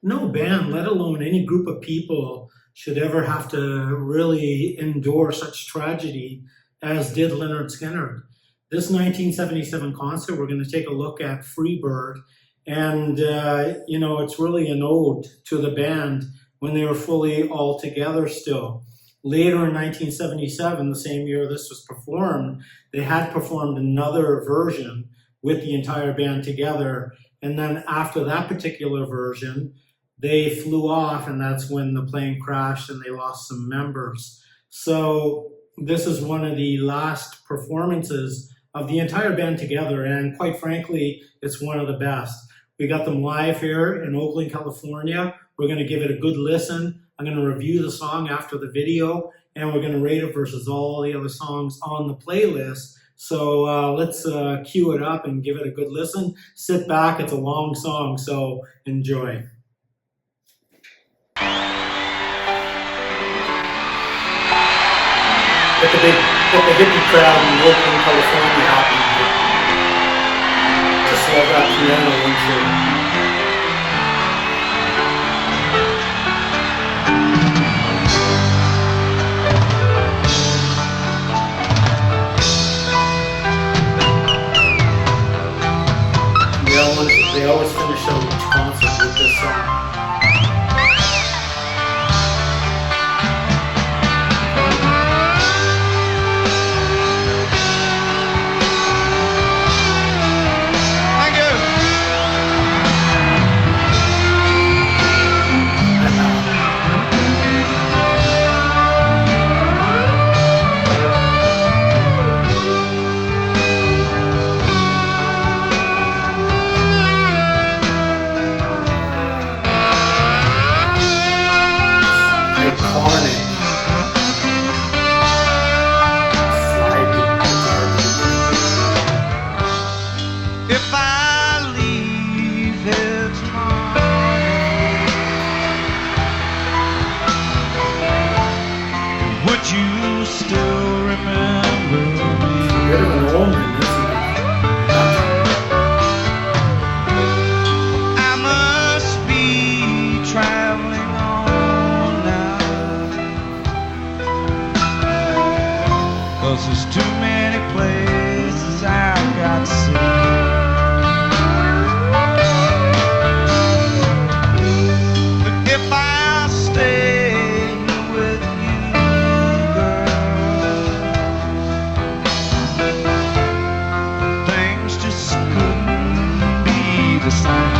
No band, let alone any group of people, should ever have to really endure such tragedy as did Lynyrd Skynyrd. This 1977 concert, we're going to take a look at Freebird, and it's really an ode to the band when they were fully all together still. Later in 1977, the same year this was performed, they had performed another version with the entire band together, and then after that particular version, they flew off, and that's when the plane crashed and they lost some members. So this is one of the last performances of the entire band together, and quite frankly, it's one of the best. We got them live here in Oakland, California. We're going to give it a good listen. I'm going to review the song after the video, and we're going to rate it versus all the other songs on the playlist. So let's cue it up and give it a good listen. Sit back. It's a long song, so enjoy. Get the hippie crowd in Oakland, California happy to slow that piano into. They always finish out each concert with this song. There's too many places I've got to see. But if I stay with you, girl, things just couldn't be the same.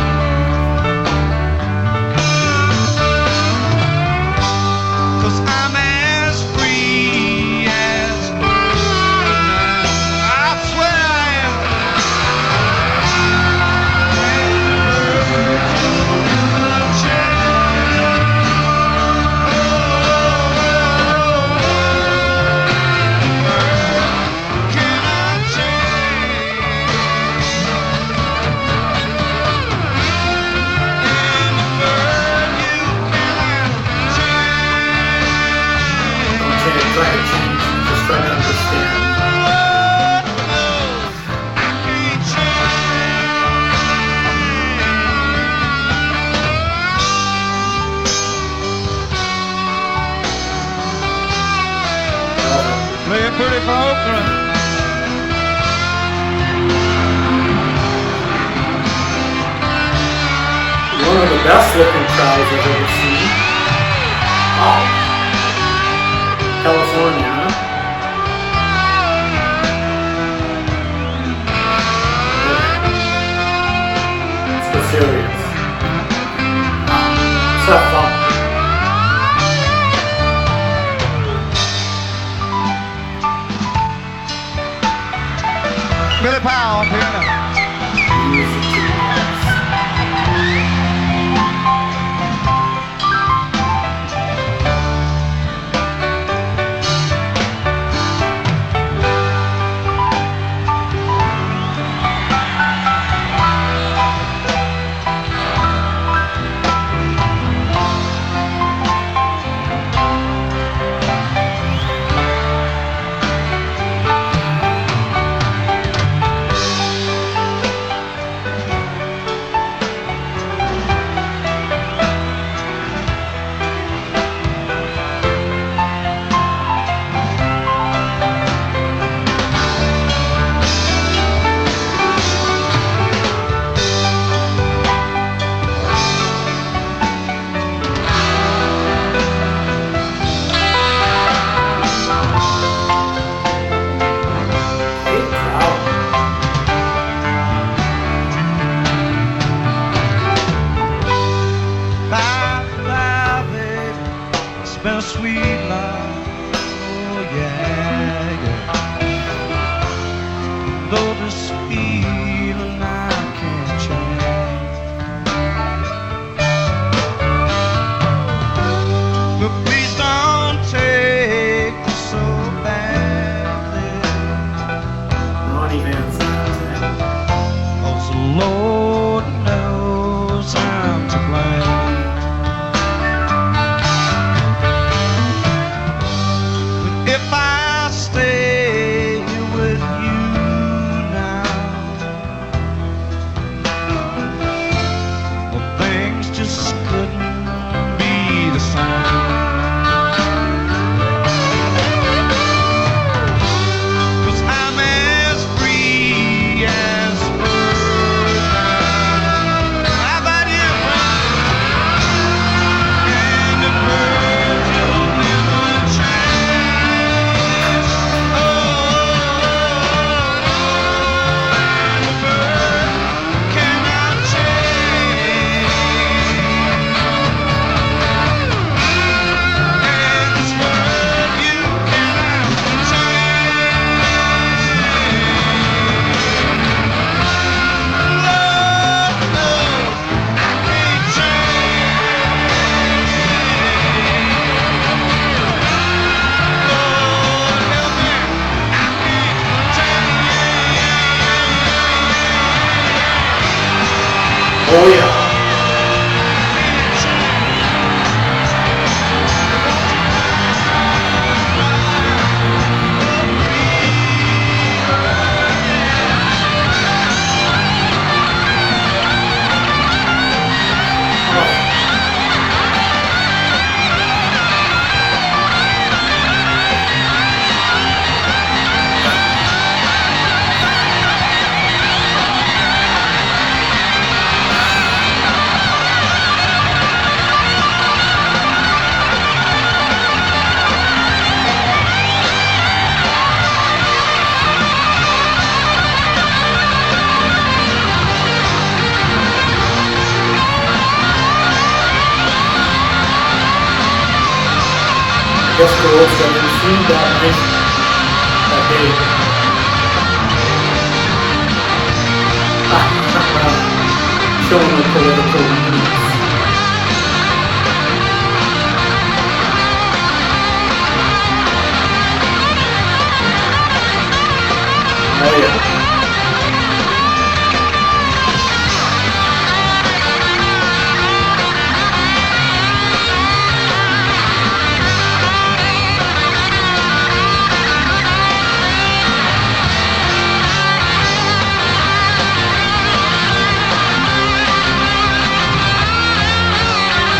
Pretty for Oakland. One of the best looking crowds I've ever seen. Wow. California, huh? Let's go serious. Let's have fun. Billy Powell on piano. feeling I can't change. But please don't take this so badly. Ronnie Van Zant. 'Cause the Lord knows I'm to blame. But if I stay with you now, well, things just couldn't be the same. 'Cause I'm as free as a bird. How about you? And a bird will never change. Oh, and a bird cannot change. And this world you cannot change. Lord knows I can't change. Lord help me, I can't change. Oh yeah. I guess the words that we see that night, that day. Showing the political leanings. Oh yeah.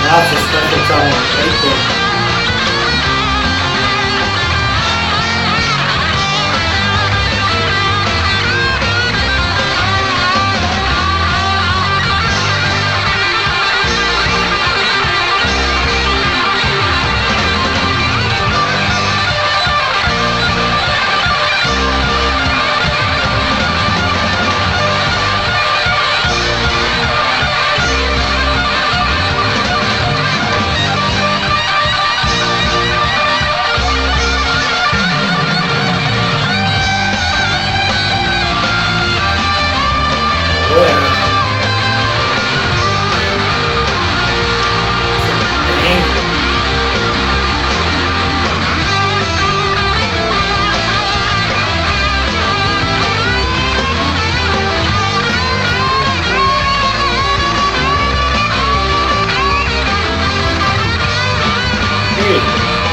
That's a special talent right there.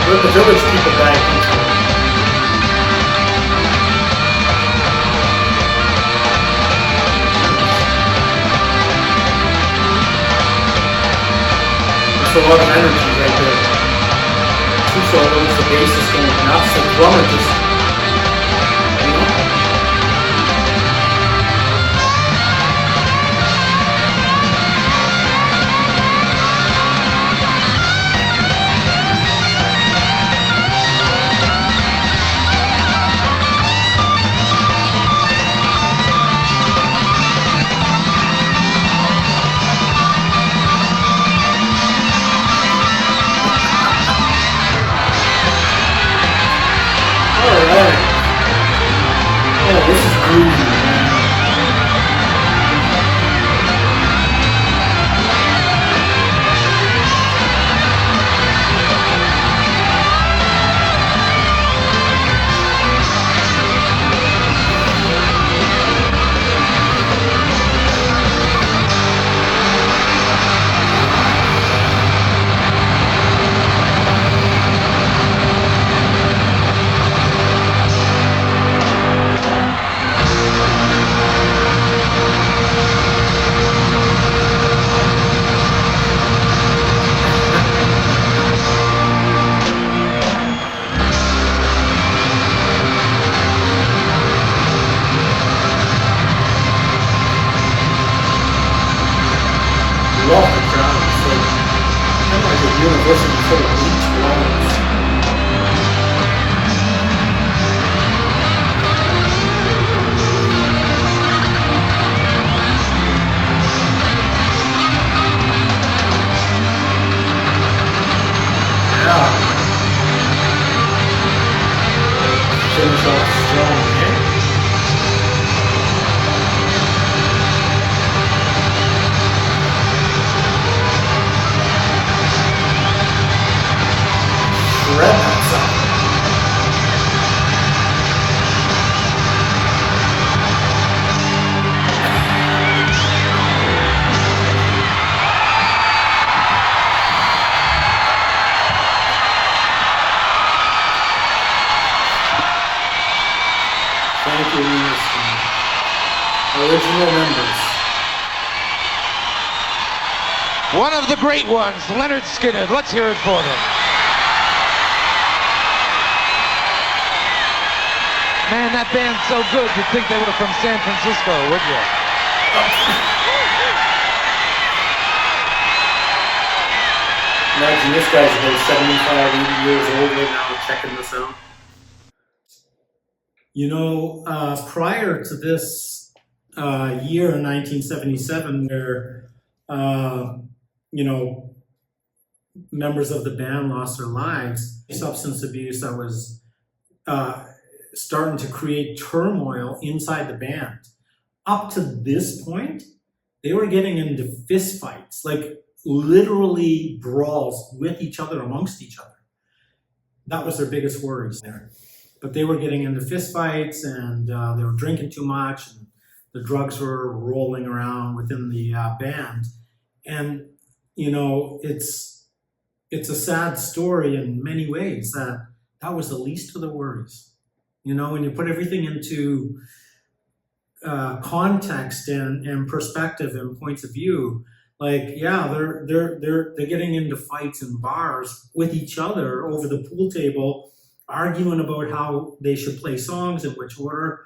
Let the village people back into it. That's a lot of energy right there. Two solos, the bass is going nuts, the drummer just, you know? universal sort of beach lines. Finish off strong, eh? Shred that song. Thank you, Lynyrd Skynyrd. Original members. One of the great ones, Lynyrd Skynyrd. Let's hear it for them. Man, that band's so good, you'd think they were from San Francisco, would you? Imagine this guy's about 75, 80 years old right now checking this out. You know, prior to this year in 1977, where, you know, members of the band lost their lives, substance abuse that was starting to create turmoil inside the band. Up to this point, they were getting into fist fights, like literally brawls with each other, amongst each other. That was their biggest worries there. But they were getting into fistfights, and they were drinking too much, and the drugs were rolling around within the band. And you know, it's a sad story in many ways. That was the least of the worries. You know, when you put everything into context and perspective and points of view, like, yeah, they're getting into fights in bars with each other over the pool table, arguing about how they should play songs in which order,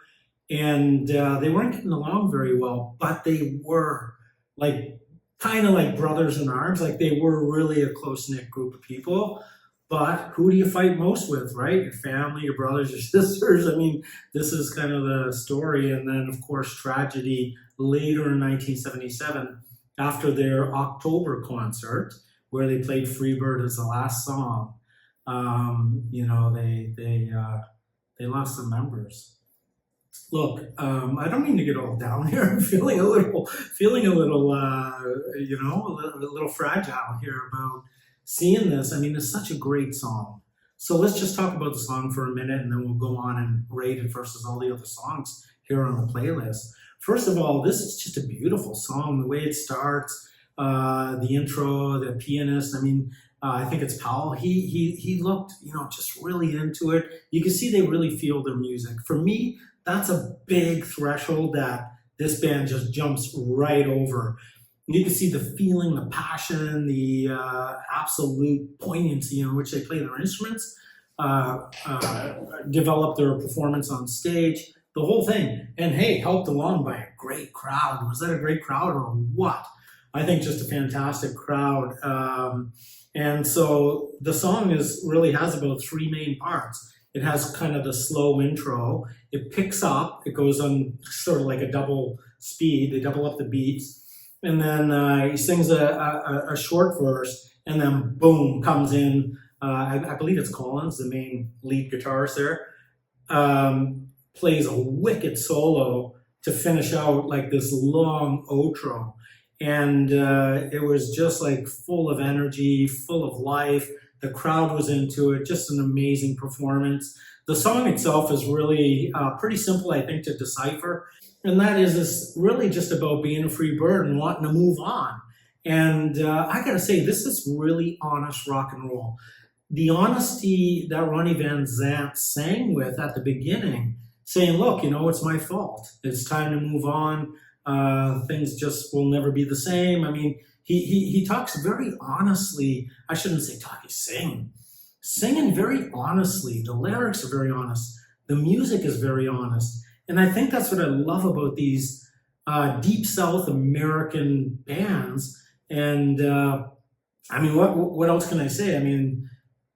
and they weren't getting along very well, but they were like kind of like brothers in arms. Like, they were really a close-knit group of people. But who do you fight most with, right? Your family, your brothers, your sisters. I mean, this is kind of the story. And then, of course, tragedy later in 1977, after their October concert, where they played Freebird as the last song. You know, they lost some members. Look, I don't mean to get all down here. I'm feeling a little, you know, a little fragile here about seeing this. I mean, it's such a great song. So let's just talk about the song for a minute, and then we'll go on and rate it versus all the other songs here on the playlist. First of all, this is just a beautiful song. The way it starts, the intro, the pianist. I mean, I think it's Powell. He looked, you know, just really into it. You can see they really feel their music. For me, that's a big threshold that this band just jumps right over. You can see the feeling, the passion, the absolute poignancy in which they play their instruments, develop their performance on stage, the whole thing. And hey, helped along by a great crowd. Was that a great crowd or what? I think just a fantastic crowd. And so the song really has about three main parts. It has kind of the slow intro. It picks up. It goes on sort of like a double speed. They double up the beats. And then he sings a short verse, and then boom, comes in, I believe it's Collins, the main lead guitarist there, plays a wicked solo to finish out like this long outro. And it was just like full of energy, full of life. The crowd was into it, just an amazing performance. The song itself is really pretty simple, I think, to decipher. And that is it's really just about being a free bird and wanting to move on. And I gotta say, this is really honest rock and roll. The honesty that Ronnie Van Zant sang with at the beginning, saying, look, you know, it's my fault. It's time to move on. Things just will never be the same. I mean, he talks very honestly. I shouldn't say talk, he's singing very honestly. The lyrics are very honest. The music is very honest. And I think that's what I love about these deep South American bands. And I mean, what else can I say? I mean,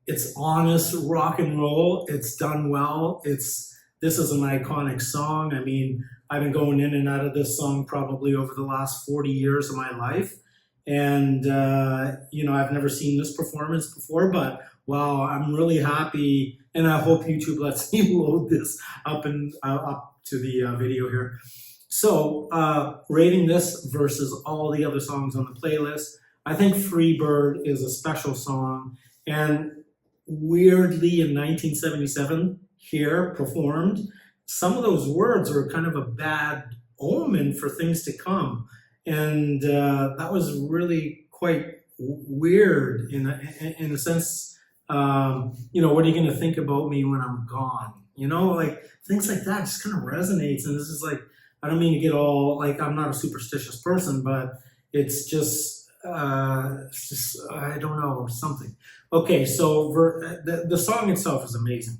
it's honest rock and roll. It's done well. This is an iconic song. I mean, I've been going in and out of this song probably over the last 40 years of my life. And, you know, I've never seen this performance before, but wow, I'm really happy. And I hope YouTube lets me load this up and up to the video here. So rating this versus all the other songs on the playlist, I think Freebird is a special song. And weirdly, in 1977, here performed, some of those words are kind of a bad omen for things to come. And that was really quite weird in a sense. You know, what are you going to think about me when I'm gone? You know, like things like that just kind of resonates. And this is like, I don't mean to get all, like, I'm not a superstitious person, but it's just I don't know, something. Okay, so the song itself is amazing.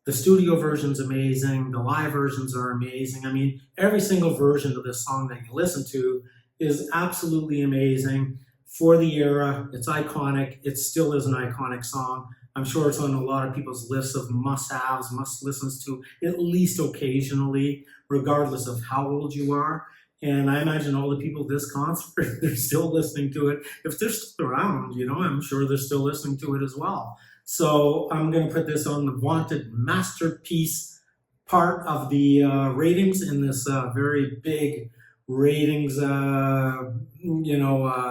The studio version's amazing. The live versions are amazing. I mean, every single version of this song that you listen to is absolutely amazing. For the era, it's iconic. It still is an iconic song. I'm sure it's on a lot of people's lists of must-haves, must-listens to, at least occasionally, regardless of how old you are. And I imagine all the people at this concert, they're still listening to it. If they're still around, you know, I'm sure they're still listening to it as well. So I'm going to put this on the wanted masterpiece part of the ratings in this very big ratings,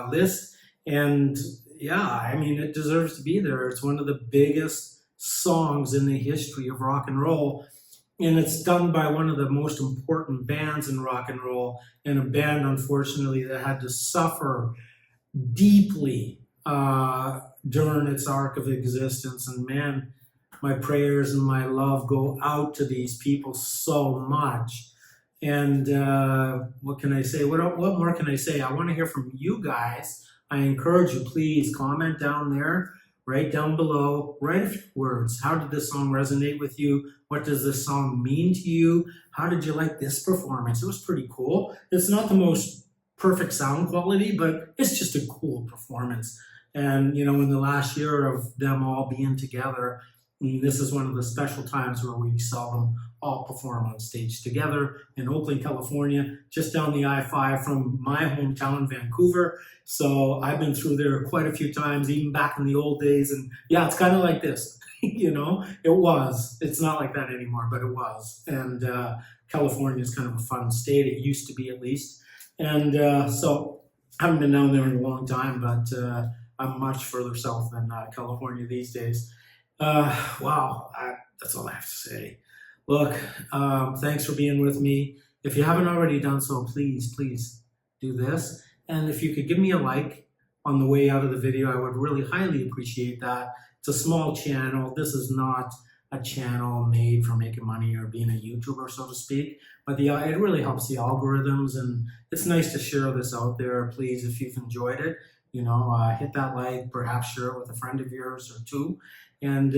list. And yeah, I mean, it deserves to be there. It's one of the biggest songs in the history of rock and roll. And it's done by one of the most important bands in rock and roll, and a band, unfortunately, that had to suffer deeply during its arc of existence. And man, my prayers and my love go out to these people so much. And what can I say? What more can I say? I want to hear from you guys. I encourage you, please comment down there, right down below, write a few words. How did this song resonate with you? What does this song mean to you? How did you like this performance? It was pretty cool. It's not the most perfect sound quality, but it's just a cool performance. And, you know, in the last year of them all being together, this is one of the special times where we saw them all perform on stage together in Oakland, California, just down the I-5 from my hometown, Vancouver. So I've been through there quite a few times, even back in the old days. And yeah, it's kind of like this, you know, it was. It's not like that anymore, but it was. And California is kind of a fun state. It used to be, at least. And so I haven't been down there in a long time, but I'm much further south than California these days. Wow, that's all I have to say. Look, thanks for being with me. If you haven't already done so, please do this. And if you could give me a like on the way out of the video, I would really highly appreciate that. It's a small channel. This is not a channel made for making money or being a YouTuber, so to speak. But it really helps the algorithms, and it's nice to share this out there. Please, if you've enjoyed it, you know, hit that like, perhaps share it with a friend of yours or two. And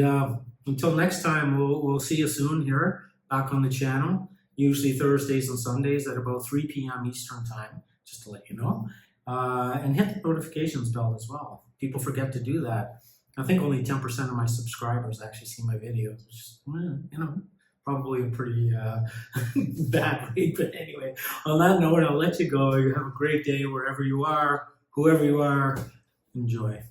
until next time, we'll see you soon here back on the channel, usually Thursdays and Sundays at about 3 p.m. Eastern time, just to let you know. And hit the notifications bell as well. People forget to do that. I think only 10% of my subscribers actually see my videos, which is, you know, probably a pretty bad rate. But anyway, on that note, I'll let you go. You have a great day wherever you are, whoever you are. Enjoy.